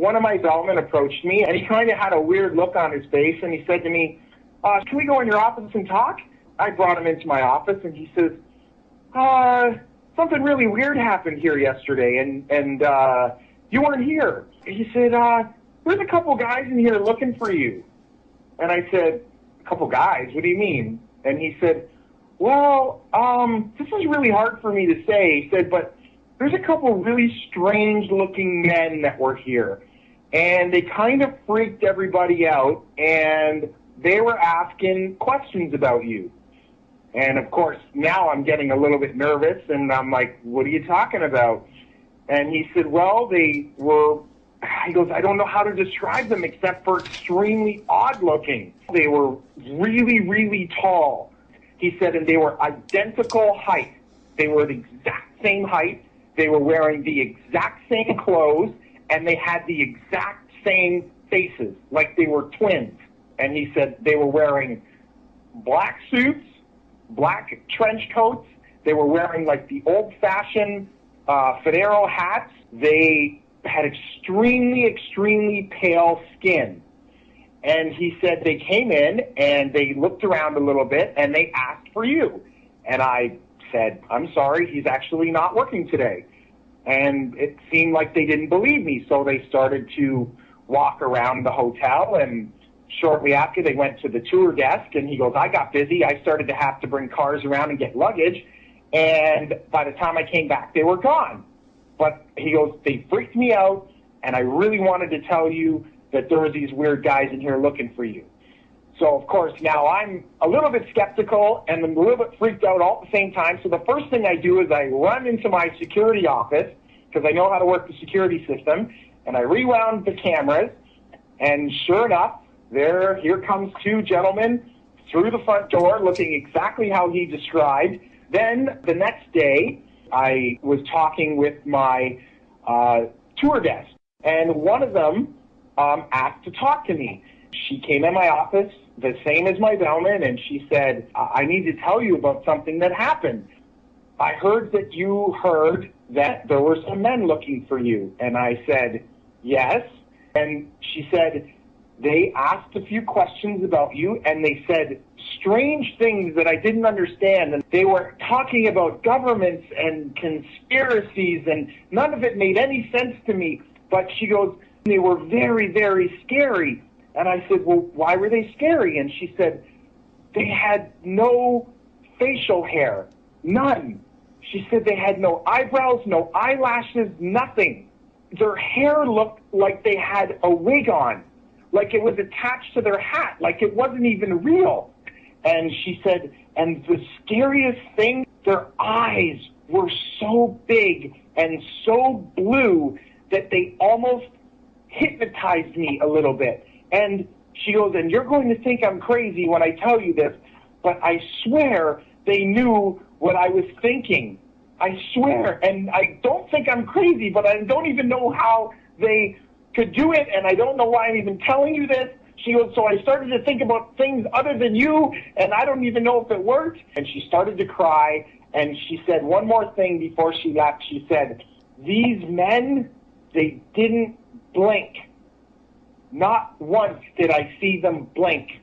one of my bellmen approached me, and he kind of had a weird look on his face, and he said to me, can we go in your office and talk? I brought him into my office, and he says, something really weird happened here yesterday, and you weren't here. He said, there's a couple guys in here looking for you. And I said, a couple guys? What do you mean? And he said, well, this is really hard for me to say. He said, but there's a couple really strange-looking men that were here, and they kind of freaked everybody out, and they were asking questions about you. And, of course, now I'm getting a little bit nervous, and I'm like, what are you talking about? And he said, well, he goes, I don't know how to describe them except for extremely odd-looking. They were really, really tall. He said, and they were identical height. They were the exact same height. They were wearing the exact same clothes, and they had the exact same faces, like they were twins. And he said they were wearing black suits, black trench coats. They were wearing like the old-fashioned Federo hats. They had extremely, extremely pale skin. And he said they came in and they looked around a little bit and they asked for you. And I said, I'm sorry, he's actually not working today. And it seemed like they didn't believe me, so they started to walk around the hotel, and shortly after they went to the tour desk, and he goes, I got busy. I started to have to bring cars around and get luggage, and by the time I came back, they were gone. But he goes, they freaked me out, and I really wanted to tell you that there were these weird guys in here looking for you. So, of course, now I'm a little bit skeptical and I'm a little bit freaked out all at the same time. So the first thing I do is I run into my security office because I know how to work the security system, and I rewound the cameras, and sure enough, here comes two gentlemen through the front door looking exactly how he described. Then the next day, I was talking with my tour desk, and one of them asked to talk to me. She came in my office, the same as my bellman, and she said, I need to tell you about something that happened. I heard that you heard that there were some men looking for you. And I said, yes. And she said, they asked a few questions about you, and they said strange things that I didn't understand. And they were talking about governments and conspiracies, and none of it made any sense to me. But she goes, they were very, very scary. And I said, well, why were they scary? And she said, they had no facial hair, none. She said they had no eyebrows, no eyelashes, nothing. Their hair looked like they had a wig on, like it was attached to their hat, like it wasn't even real. And she said, and the scariest thing, their eyes were so big and so blue that they almost hypnotized me a little bit. And she goes, and you're going to think I'm crazy when I tell you this, but I swear they knew what I was thinking. I swear. And I don't think I'm crazy, but I don't even know how they could do it, and I don't know why I'm even telling you this. She goes, so I started to think about things other than you, and I don't even know if it worked. And she started to cry, and she said one more thing before she left. She said, these men, they didn't blink. Not once did I see them blink.